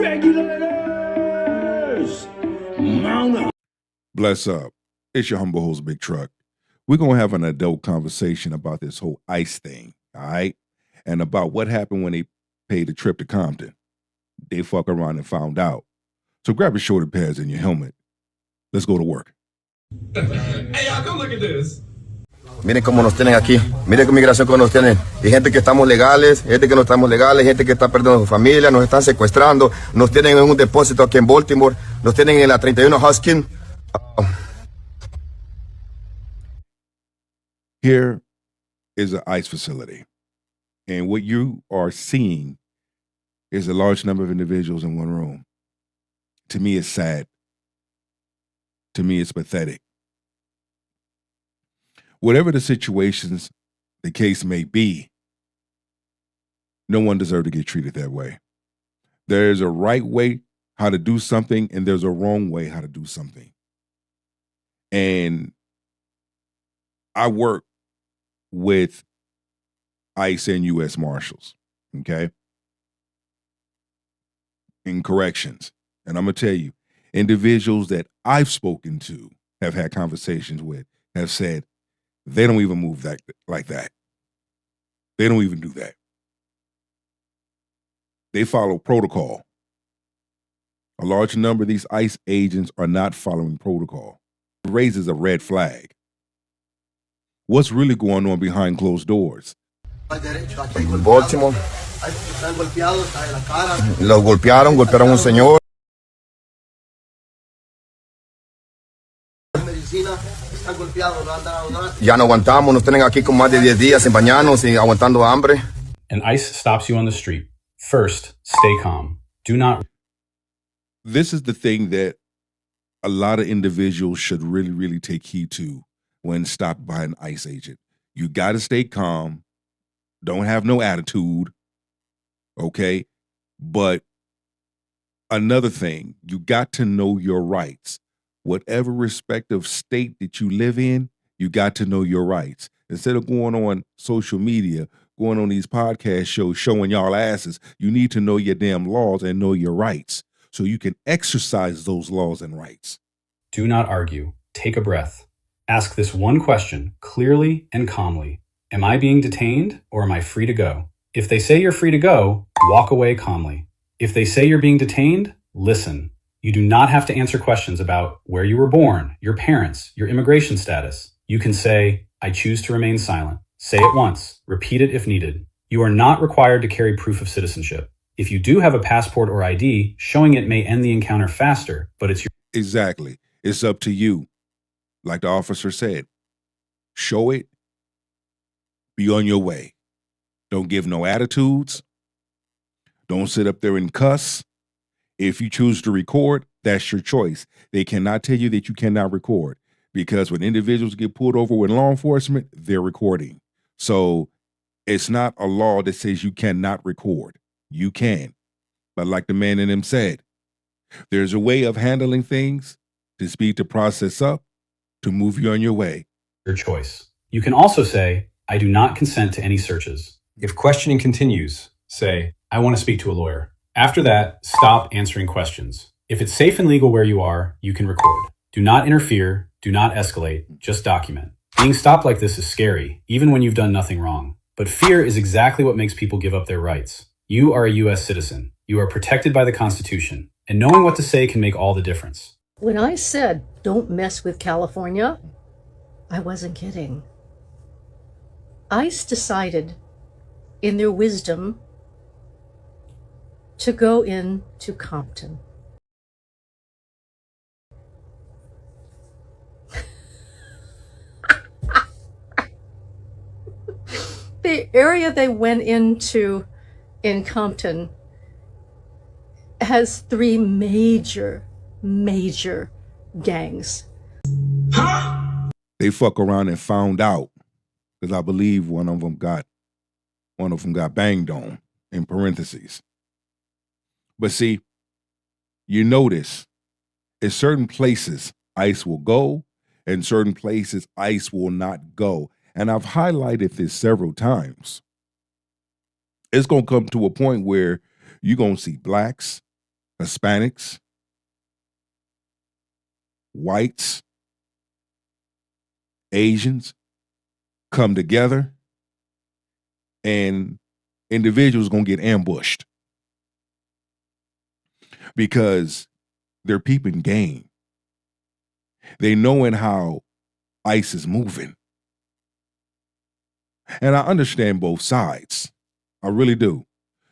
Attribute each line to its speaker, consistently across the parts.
Speaker 1: Regulators! Mount up. Bless up. It's your humble host, Big Truck. We're going to have an adult conversation about this whole ICE thing, all right? And about what happened when they paid the trip to Compton. They fuck around and found out. So grab your shoulder pads and your helmet. Let's go to work.
Speaker 2: Hey, y'all, come look at this.
Speaker 3: Miren cómo nos tienen aquí. Miren qué migración cómo nos tienen. Y gente que estamos legales, gente que no estamos legales, gente que está perdiendo a su familia, nos están secuestrando, nos tienen en un depósito aquí en Baltimore, nos tienen en la 31 Huskin.
Speaker 1: Here is an ICE facility. And what you are seeing is a large number of individuals in one room. To me, it's sad. To me, it's pathetic. Whatever the situations, the case may be, no one deserves to get treated that way. There's a right way how to do something, and there's a wrong way how to do something. And I work with ICE and U.S. Marshals, okay, in corrections. And I'm going to tell you, individuals that I've spoken to, have had conversations with, have said, they don't even move that like that. They don't even do that. They follow protocol. A large number of these ICE agents are not following protocol. It raises a red flag. What's really going on behind closed doors?
Speaker 3: Baltimore. Los golpearon a un señor. Ya no aguantamos, nos tienen aquí con más de 10 días sin bañarnos y aguantando hambre.
Speaker 4: And ICE stops you on the street. First, stay calm. Do not.
Speaker 1: This is the thing that a lot of individuals should really, really take heed to when stopped by an ICE agent. You got to stay calm. Don't have no attitude. Okay? But another thing, you got to know your rights. Whatever respective state that you live in, you got to know your rights. Instead of going on social media, going on these podcast shows, showing y'all asses, you need to know your damn laws and know your rights so you can exercise those laws and rights.
Speaker 4: Do not argue. Take a breath. Ask this one question clearly and calmly. Am I being detained or am I free to go? If they say you're free to go, walk away calmly. If they say you're being detained, listen. You do not have to answer questions about where you were born, your parents, your immigration status. You can say, I choose to remain silent. Say it once. Repeat it if needed. You are not required to carry proof of citizenship. If you do have a passport or ID, showing it may end the encounter faster, but it's your...
Speaker 1: Exactly. It's up to you. Like the officer said, show it, be on your way. Don't give no attitudes. Don't sit up there and cuss. If you choose to record, that's your choice. They cannot tell you that you cannot record because when individuals get pulled over with law enforcement, they're recording. So it's not a law that says you cannot record. You can. But like the man in them said, there's a way of handling things to speed the process up, to move you on your way.
Speaker 4: Your choice. You can also say, I do not consent to any searches. If questioning continues, say, I want to speak to a lawyer. After that, stop answering questions. If it's safe and legal where you are, you can record. Do not interfere. Do not escalate. Just document. Being stopped like this is scary, even when you've done nothing wrong. But fear is exactly what makes people give up their rights. You are a U.S. citizen. You are protected by the Constitution. And knowing what to say can make all the difference.
Speaker 5: When I said, don't mess with California, I wasn't kidding. ICE decided, in their wisdom, to go into Compton. The area they went into in Compton has 3 major gangs.
Speaker 1: They fuck around and found out because I believe one of them got banged on in parentheses. But see, you notice in certain places ICE will go and certain places ICE will not go. And I've highlighted this several times. It's going to come to a point where you're going to see blacks, Hispanics, whites, Asians come together, and individuals going to get ambushed because they're peeping game. They knowing how ICE is moving. And I understand both sides. I really do.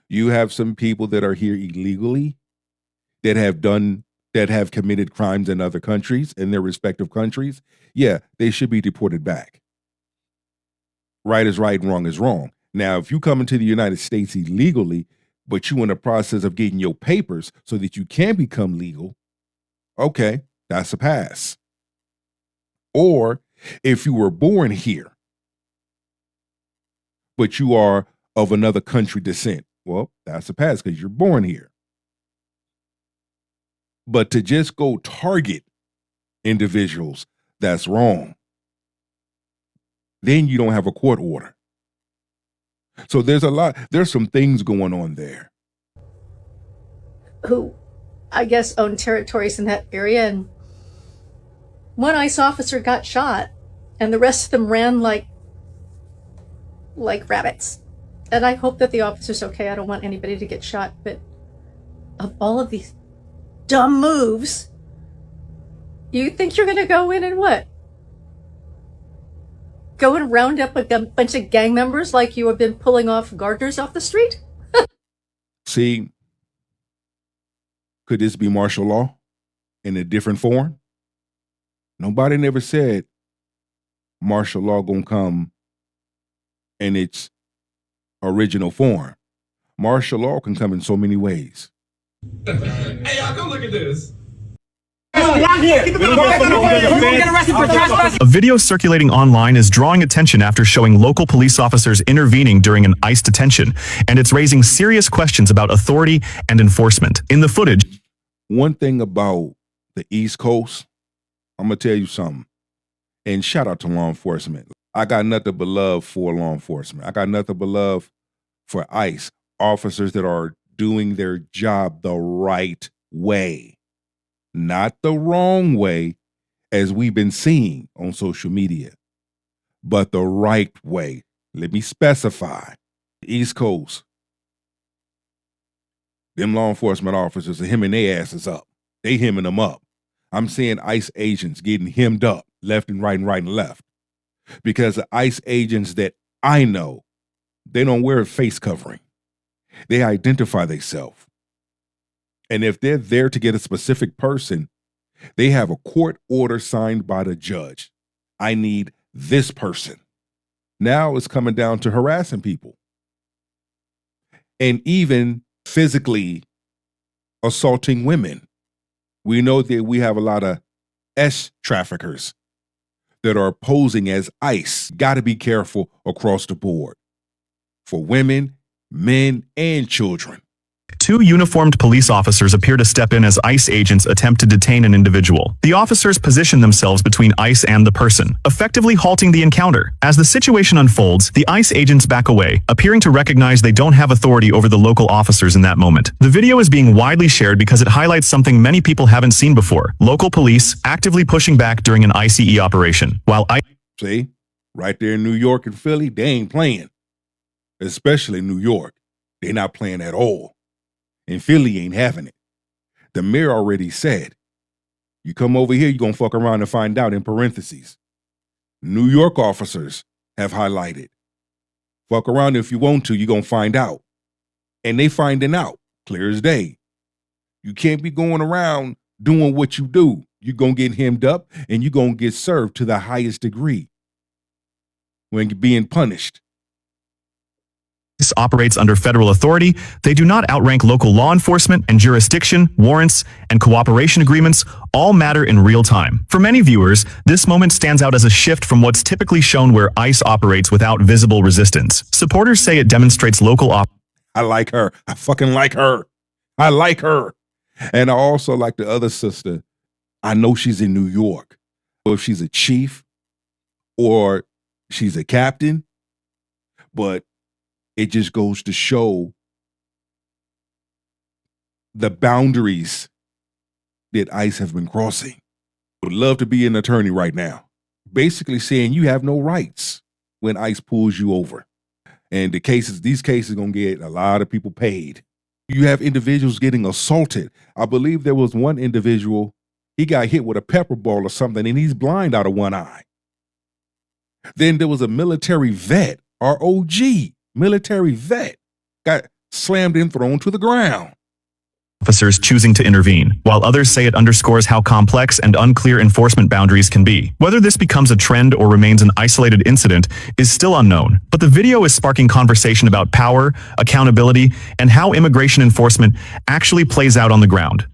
Speaker 1: You have some people that are here illegally that have committed crimes in other countries, in their respective countries. Yeah, they should be deported back. Right is right, wrong is wrong. Now, if you come into the United States illegally, but you in the process of getting your papers so that you can become legal, okay, that's a pass. Or if you were born here, but you are of another country descent, well, that's a pass because you're born here. But to just go target individuals, that's wrong. Then you don't have a court order. So there's some things going on there.
Speaker 5: Who, I guess, own territories in that area, and one ICE officer got shot, and the rest of them ran like rabbits. And I hope that the officer's okay. I don't want anybody to get shot, but of all of these dumb moves, you think you're going to go in and what? Go and round up a bunch of gang members like you have been pulling off gardeners off the street?
Speaker 1: See, could this be martial law in a different form? Nobody never said martial law gonna come in its original form. Martial law can come in so many ways.
Speaker 2: Hey, y'all, come look at this.
Speaker 6: A video circulating online is drawing attention after showing local police officers intervening during an ICE detention, and it's raising serious questions about authority and enforcement. In the footage,
Speaker 1: one thing about the East Coast, I'm going to tell you something, and shout out to law enforcement. I got nothing but love for law enforcement. I got nothing but love for ICE, officers that are doing their job the right way. Not the wrong way, as we've been seeing on social media, but the right way. Let me specify. East Coast, them law enforcement officers are hemming their asses up. They hemming them up. I'm seeing ICE agents getting hemmed up left and right and left. Because the ICE agents that I know, they don't wear a face covering. They identify themselves. And if they're there to get a specific person, they have a court order signed by the judge. I need this person. Now it's coming down to harassing people. And even physically assaulting women. We know that we have a lot of traffickers that are posing as ICE. Got to be careful across the board for women, men, and children.
Speaker 6: two uniformed police officers appear to step in as ICE agents attempt to detain an individual. The officers position themselves between ICE and the person, effectively halting the encounter. As the situation unfolds, the ICE agents back away, appearing to recognize they don't have authority over the local officers in that moment. The video is being widely shared because it highlights something many people haven't seen before: local police actively pushing back during an ICE operation. While
Speaker 1: See, right there in New York and Philly, they ain't playing. Especially New York. They're not playing at all. And Philly ain't having it. The mayor already said, you come over here, you're going to fuck around and find out, in parentheses. New York officers have highlighted. Fuck around if you want to, you're going to find out. And they finding out, clear as day. You can't be going around doing what you do. You're going to get hemmed up and you're going to get served to the highest degree when you're being punished.
Speaker 6: ICE operates under federal authority, they do not outrank local law enforcement, and jurisdiction, warrants, and cooperation agreements all matter in real time. For many viewers, this moment stands out as a shift from what's typically shown where ICE operates without visible resistance. Supporters say it demonstrates local
Speaker 1: I like her. I fucking like her. I like her. And I also like the other sister. I know she's in New York. So if she's a chief or she's a captain, but it just goes to show the boundaries that ICE have been crossing. Would love to be an attorney right now, basically saying you have no rights when ICE pulls you over. And these cases gonna get a lot of people paid. You have individuals getting assaulted. I believe there was one individual, he got hit with a pepper ball or something, and he's blind out of one eye. Then there was a military vet, ROG, military vet, got slammed and thrown to the ground.
Speaker 6: Officers choosing to intervene, while others say it underscores how complex and unclear enforcement boundaries can be. Whether this becomes a trend or remains an isolated incident is still unknown, but the video is sparking conversation about power, accountability, and how immigration enforcement actually plays out on the ground.